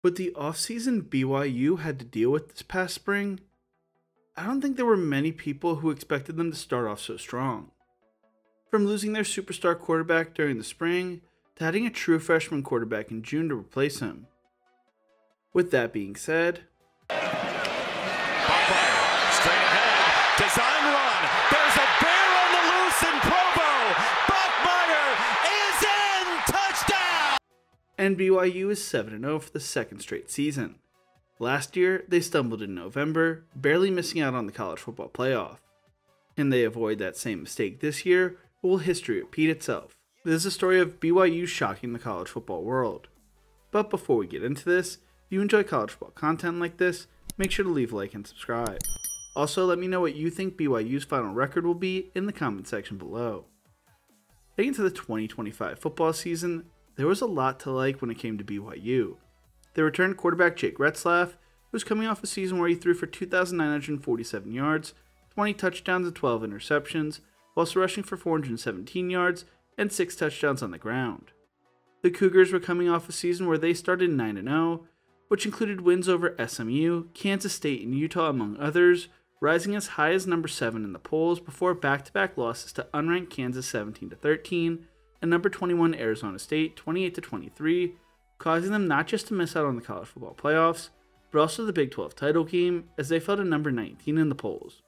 With the offseason BYU had to deal with this past spring, I don't think there were many people who expected them to start off so strong. From losing their superstar quarterback during the spring to adding a true freshman quarterback in June to replace him. With that being said, Buckmeyer, straight ahead, design run, there's a bear on the loose in Provo, Buckmeyer is in, touchdown! and BYU is 7-0 for the second straight season. Last year, they stumbled in November, barely missing out on the college football playoff. Can they avoid that same mistake this year, or will history repeat itself? This is a story of BYU shocking the college football world. But before we get into this, if you enjoy college football content like this, make sure to leave a like and subscribe. Also, let me know what you think BYU's final record will be in the comment section below. Heading into the 2025 football season, there was a lot to like when it came to BYU. They returned quarterback Jake Retzlaff, who was coming off a season where he threw for 2,947 yards, 20 touchdowns and 12 interceptions, whilst rushing for 417 yards and 6 touchdowns on the ground. The Cougars were coming off a season where they started 9-0, which included wins over SMU, Kansas State, and Utah among others, rising as high as number 7 in the polls before back-to-back losses to unranked Kansas 17-13 and number 21 Arizona State 28-23, causing them not just to miss out on the college football playoffs, but also the Big 12 title game as they fell to number 19 in the polls.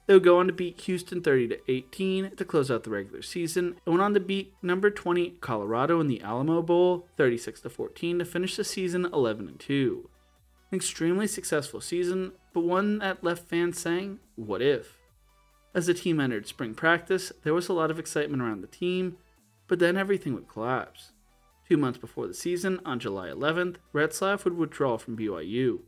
They would go on to beat Houston 30-18 to close out the regular season, and went on to beat number 20 Colorado in the Alamo Bowl 36-14 to finish the season 11-2. An extremely successful season, but one that left fans saying, what if? As the team entered spring practice, there was a lot of excitement around the team, but then everything would collapse. 2 months before the season, on July 11th, Retzlaff would withdraw from BYU.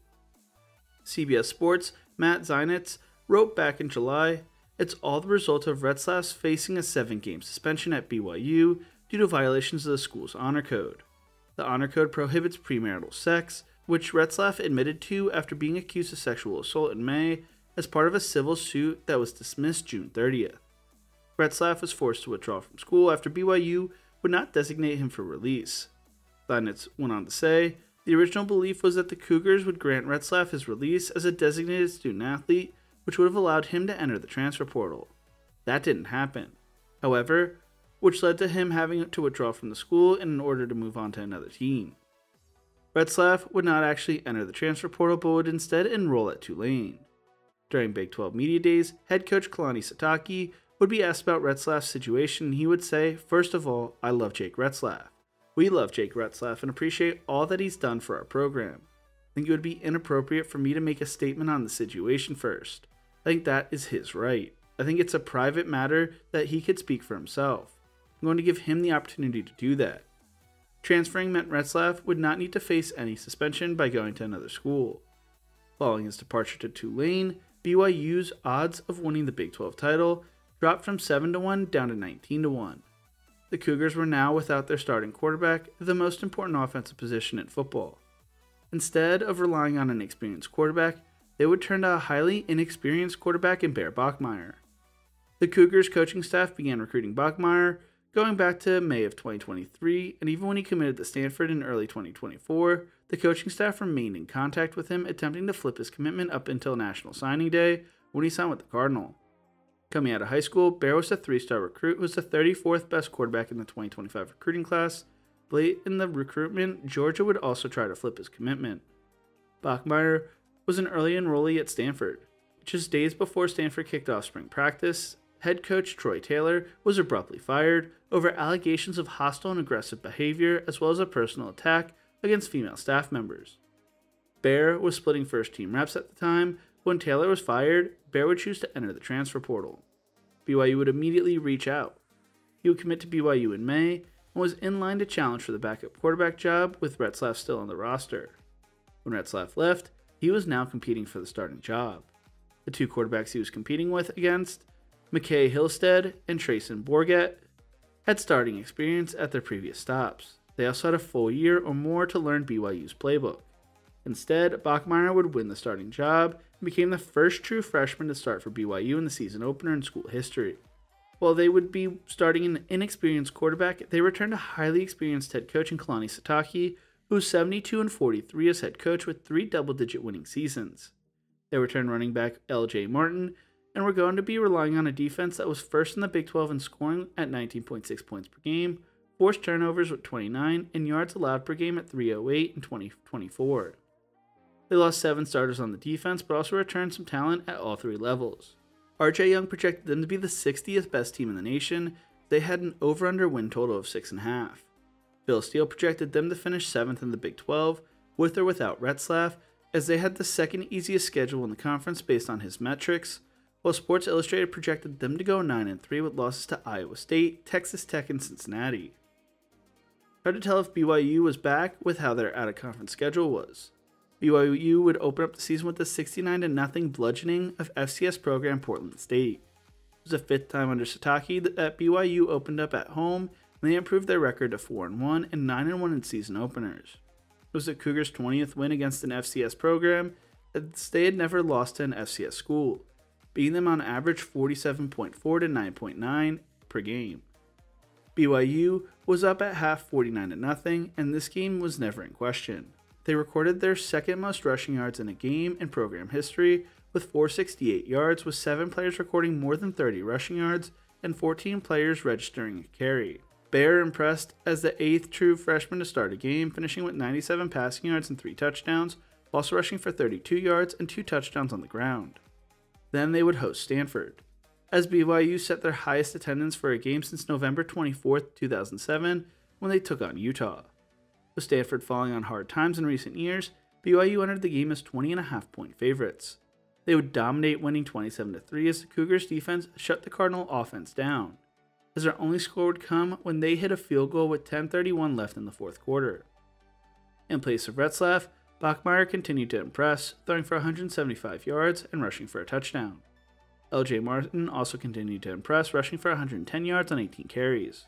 CBS Sports' Matt Zeinitz wrote back in July, "It's all the result of Retzlaff facing a 7-game suspension at BYU due to violations of the school's honor code. The honor code prohibits premarital sex, which Retzlaff admitted to after being accused of sexual assault in May as part of a civil suit that was dismissed June 30th. Retzlaff was forced to withdraw from school after BYU would not designate him for release." Zeinitz went on to say, "The original belief was that the Cougars would grant Retzlaff his release as a designated student athlete, which would have allowed him to enter the transfer portal. That didn't happen, however, which led to him having to withdraw from the school in order to move on to another team." Retzlaff would not actually enter the transfer portal, but would instead enroll at Tulane. During Big 12 Media Days, head coach Kalani Sitake would be asked about Retzlaff's situation, and he would say, "First of all, I love Jake Retzlaff. We love Jake Retzlaff and appreciate all that he's done for our program. I think it would be inappropriate for me to make a statement on the situation first. I think that is his right. I think it's a private matter that he could speak for himself. I'm going to give him the opportunity to do that." Transferring meant Retzlaff would not need to face any suspension by going to another school. Following his departure to Tulane, BYU's odds of winning the Big 12 title dropped from 7-1 down to 19-1. The Cougars were now without their starting quarterback, the most important offensive position in football. Instead of relying on an experienced quarterback, they would turn to a highly inexperienced quarterback in Bear Bachmeier. The Cougars coaching staff began recruiting Bachmeier going back to May of 2023, and even when he committed to Stanford in early 2024, the coaching staff remained in contact with him, attempting to flip his commitment up until National Signing Day when he signed with the Cardinal. Coming out of high school, Bear was a 3-star recruit who was the 34th best quarterback in the 2025 recruiting class. Late in the recruitment, Georgia would also try to flip his commitment. Bachmeier was an early enrollee at Stanford. Just days before Stanford kicked off spring practice, head coach Troy Taylor was abruptly fired over allegations of hostile and aggressive behavior as well as a personal attack against female staff members. Bear was splitting first-team reps at the time. When Taylor was fired, Bear would choose to enter the transfer portal. BYU would immediately reach out. He would commit to BYU in May and was in line to challenge for the backup quarterback job with Retzlaff still on the roster. When Retzlaff left, he was now competing for the starting job. The two quarterbacks he was competing with against, McKay Hillstead and Trayson Bourget, had starting experience at their previous stops. They also had a full year or more to learn BYU's playbook. Instead, Bachmeier would win the starting job and became the first true freshman to start for BYU in the season opener in school history. While they would be starting an inexperienced quarterback, they returned a highly experienced head coach in Kalani Sitake, who who was 72-43 as head coach with 3 double-digit winning seasons. They returned running back L.J. Martin and were going to be relying on a defense that was first in the Big 12 in scoring at 19.6 points per game, forced turnovers with 29, and yards allowed per game at 308 and 2024. They lost 7 starters on the defense, but also returned some talent at all 3 levels. RJ Young projected them to be the 60th best team in the nation. They had an over-under win total of 6.5. Phil Steele projected them to finish 7th in the Big 12, with or without Retzlaff, as they had the second easiest schedule in the conference based on his metrics, while Sports Illustrated projected them to go 9-3 with losses to Iowa State, Texas Tech, and Cincinnati. Hard to tell if BYU was back with how their out-of-conference schedule was. BYU would open up the season with a 69-0 bludgeoning of FCS program Portland State. It was the 5th time under Satake that BYU opened up at home, and they improved their record to 4-1 and 9-1 in season openers. It was the Cougars' 20th win against an FCS program, as they had never lost to an FCS school, beating them on average 47.4 to 9.9 per game. BYU was up at half 49-0, and this game was never in question. They recorded their second most rushing yards in a game in program history with 468 yards, with 7 players recording more than 30 rushing yards and 14 players registering a carry. Bayer impressed as the 8th true freshman to start a game, finishing with 97 passing yards and 3 touchdowns, while also rushing for 32 yards and 2 touchdowns on the ground. Then they would host Stanford, as BYU set their highest attendance for a game since November 24, 2007, when they took on Utah. With Stanford falling on hard times in recent years, BYU entered the game as 20.5-point favorites. They would dominate, winning 27-3 as the Cougars' defense shut the Cardinal offense down, as their only score would come when they hit a field goal with 10:31 left in the 4th quarter. In place of Retzlaff, Bachmeier continued to impress, throwing for 175 yards and rushing for a touchdown. L.J. Martin also continued to impress, rushing for 110 yards on 18 carries.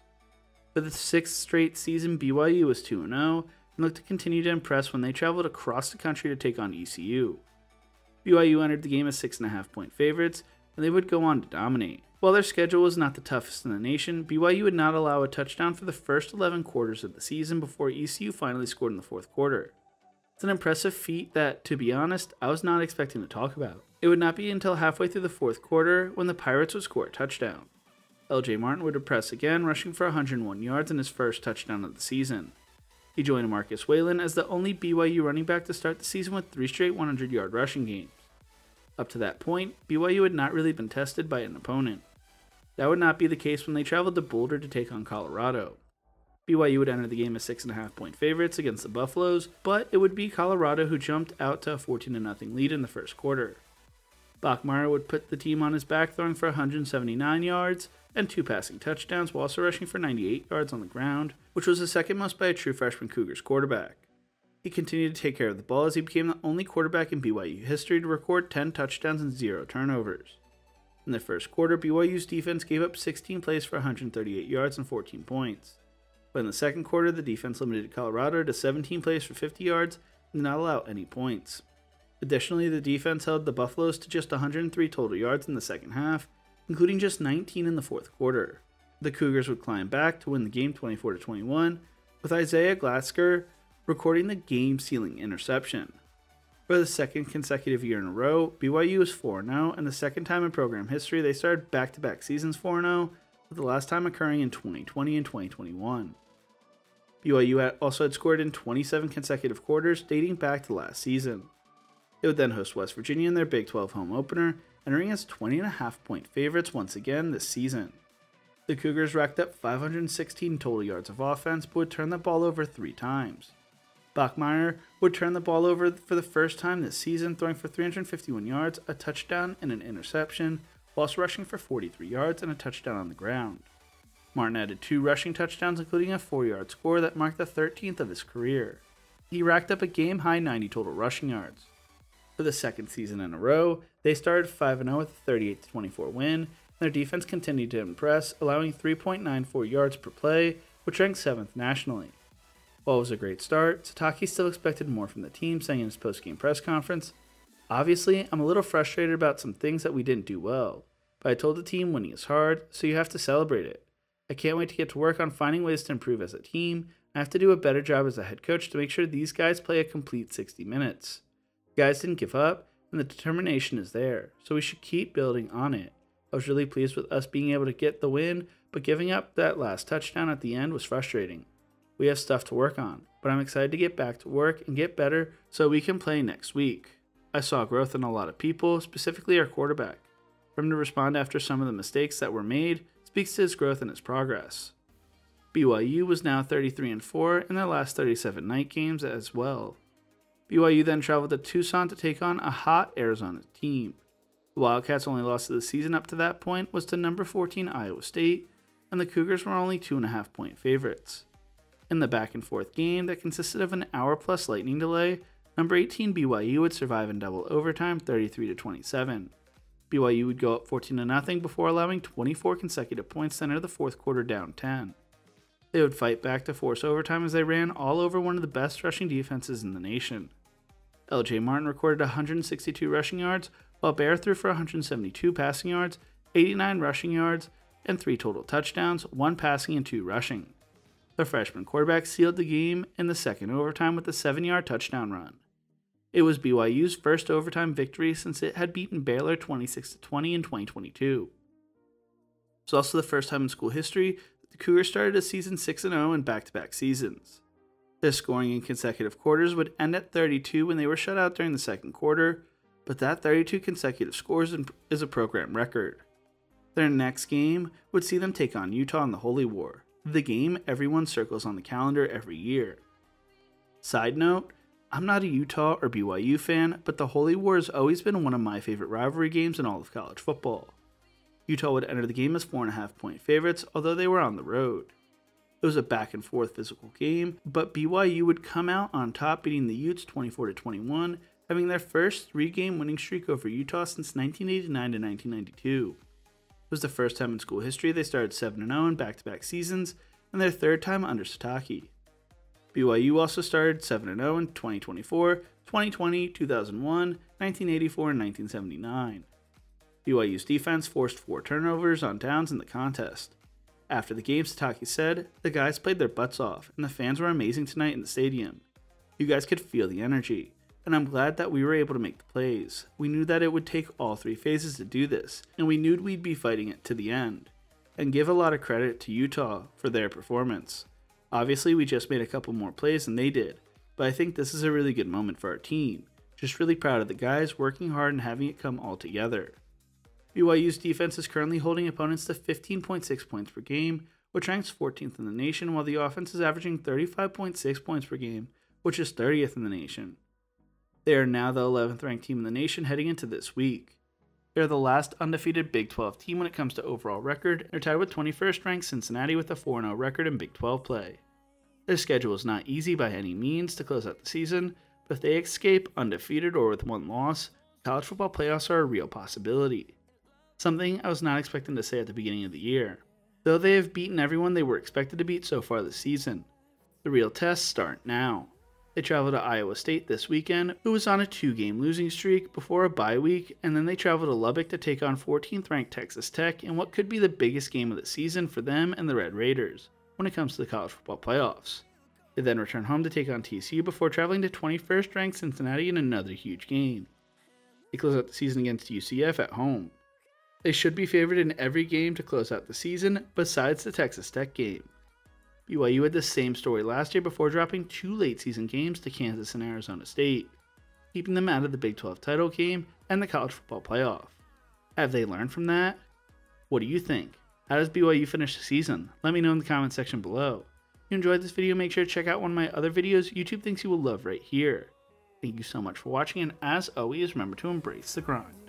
For the 6th straight season, BYU was 2-0 and looked to continue to impress when they traveled across the country to take on ECU. BYU entered the game as 6.5-point favorites, and they would go on to dominate. While their schedule was not the toughest in the nation, BYU would not allow a touchdown for the first 11 quarters of the season before ECU finally scored in the 4th quarter. It's an impressive feat that, to be honest, I was not expecting to talk about. It would not be until halfway through the 4th quarter when the Pirates would score a touchdown. L.J. Martin would impress again, rushing for 101 yards in his first touchdown of the season. He joined Marcus Whalen as the only BYU running back to start the season with 3 straight 100-yard rushing games. Up to that point, BYU had not really been tested by an opponent. That would not be the case when they traveled to Boulder to take on Colorado. BYU would enter the game as 6.5-point favorites against the Buffaloes, but it would be Colorado who jumped out to a 14-0 lead in the 1st quarter. Bachmeier would put the team on his back, throwing for 179 yards and 2 passing touchdowns, while also rushing for 98 yards on the ground, which was the second most by a true freshman Cougars quarterback. He continued to take care of the ball as he became the only quarterback in BYU history to record 10 touchdowns and 0 turnovers. In the 1st quarter, BYU's defense gave up 16 plays for 138 yards and 14 points. But in the 2nd quarter, the defense limited Colorado to 17 plays for 50 yards and did not allow any points. Additionally, the defense held the Buffaloes to just 103 total yards in the 2nd half, including just 19 in the 4th quarter. The Cougars would climb back to win the game 24-21, with Isaiah Glatsker recording the game-sealing interception. For the 2nd consecutive year in a row, BYU is 4-0, and the 2nd time in program history they started back-to-back seasons 4-0, with the last time occurring in 2020 and 2021. BYU also had scored in 27 consecutive quarters dating back to last season. They would then host West Virginia in their Big 12 home opener, entering as 20.5-point favorites once again this season. The Cougars racked up 516 total yards of offense, but would turn the ball over 3 times. Bachmeier would turn the ball over for the first time this season, throwing for 351 yards, a touchdown, and an interception, whilst rushing for 43 yards and a touchdown on the ground. Martin added 2 rushing touchdowns, including a 4-yard score that marked the 13th of his career. He racked up a game-high 90 total rushing yards. For the 2nd season in a row, they started 5-0 with a 38-24 win, and their defense continued to impress, allowing 3.94 yards per play, which ranked 7th nationally. While it was a great start, Satake still expected more from the team, saying in his post-game press conference, "Obviously, I'm a little frustrated about some things that we didn't do well, but I told the team winning is hard, so you have to celebrate it. I can't wait to get to work on finding ways to improve as a team. I have to do a better job as a head coach to make sure these guys play a complete 60 minutes. The guys didn't give up, and the determination is there, so we should keep building on it. I was really pleased with us being able to get the win, but giving up that last touchdown at the end was frustrating. We have stuff to work on, but I'm excited to get back to work and get better so we can play next week. I saw growth in a lot of people, specifically our quarterback. For him to respond after some of the mistakes that were made speaks to his growth and his progress. BYU was now 33-4 in their last 37 night games as well. BYU then traveled to Tucson to take on a hot Arizona team. The Wildcats' only loss of the season up to that point was to number 14 Iowa State, and the Cougars were only 2.5-point favorites. In the back-and-forth game that consisted of an hour-plus lightning delay, number 18 BYU would survive in double overtime 33-27. BYU would go up 14-0 before allowing 24 consecutive points to enter the fourth quarter down 10. They would fight back to force overtime as they ran all over one of the best rushing defenses in the nation. LJ Martin recorded 162 rushing yards, while Bear threw for 172 passing yards, 89 rushing yards, and 3 total touchdowns, 1 passing and 2 rushing. The freshman quarterback sealed the game in the second overtime with a 7-yard touchdown run. It was BYU's first overtime victory since it had beaten Baylor 26-20 in 2022. It was also the first time in school history that the Cougars started a season 6-0 in back-to-back seasons. Their scoring in consecutive quarters would end at 32 when they were shut out during the second quarter, but that 32 consecutive scores is a program record. Their next game would see them take on Utah in the Holy War, the game everyone circles on the calendar every year. Side note, I'm not a Utah or BYU fan, but the Holy War has always been one of my favorite rivalry games in all of college football. Utah would enter the game as 4.5-point favorites, although they were on the road. It was a back-and-forth physical game, but BYU would come out on top, beating the Utes 24-21, having their first 3-game winning streak over Utah since 1989 to 1992. It was the first time in school history they started 7-0 in back-to-back seasons, and their third time under Satake. BYU also started 7-0 in 2024, 2020, 2001, 1984, and 1979. BYU's defense forced 4 turnovers on downs in the contest. After the game, Satake said, "The guys played their butts off, and the fans were amazing tonight in the stadium. You guys could feel the energy, and I'm glad that we were able to make the plays. We knew that it would take all 3 phases to do this, and we knew we'd be fighting it to the end." And give a lot of credit to Utah for their performance. Obviously, we just made a couple more plays than they did, but I think this is a really good moment for our team. Just really proud of the guys working hard and having it come all together. BYU's defense is currently holding opponents to 15.6 points per game, which ranks 14th in the nation, while the offense is averaging 35.6 points per game, which is 30th in the nation. They are now the 11th ranked team in the nation heading into this week. They are the last undefeated Big 12 team when it comes to overall record, and are tied with 21st ranked Cincinnati with a 4-0 record in Big 12 play. Their schedule is not easy by any means to close out the season, but if they escape undefeated or with 1 loss, college football playoffs are a real possibility. Something I was not expecting to say at the beginning of the year, though they have beaten everyone they were expected to beat so far this season. The real tests start now. They travel to Iowa State this weekend, who was on a 2-game losing streak before a bye week, and then they travel to Lubbock to take on 14th ranked Texas Tech in what could be the biggest game of the season for them and the Red Raiders when it comes to the college football playoffs. They then return home to take on TCU before traveling to 21st ranked Cincinnati in another huge game. They close out the season against UCF at home. They should be favored in every game to close out the season, besides the Texas Tech game. BYU had the same story last year before dropping 2 late season games to Kansas and Arizona State, keeping them out of the Big 12 title game and the college football playoff. Have they learned from that? What do you think? How does BYU finish the season? Let me know in the comment section below. If you enjoyed this video, make sure to check out one of my other videos YouTube thinks you will love right here. Thank you so much for watching, and as always, remember to embrace the grind.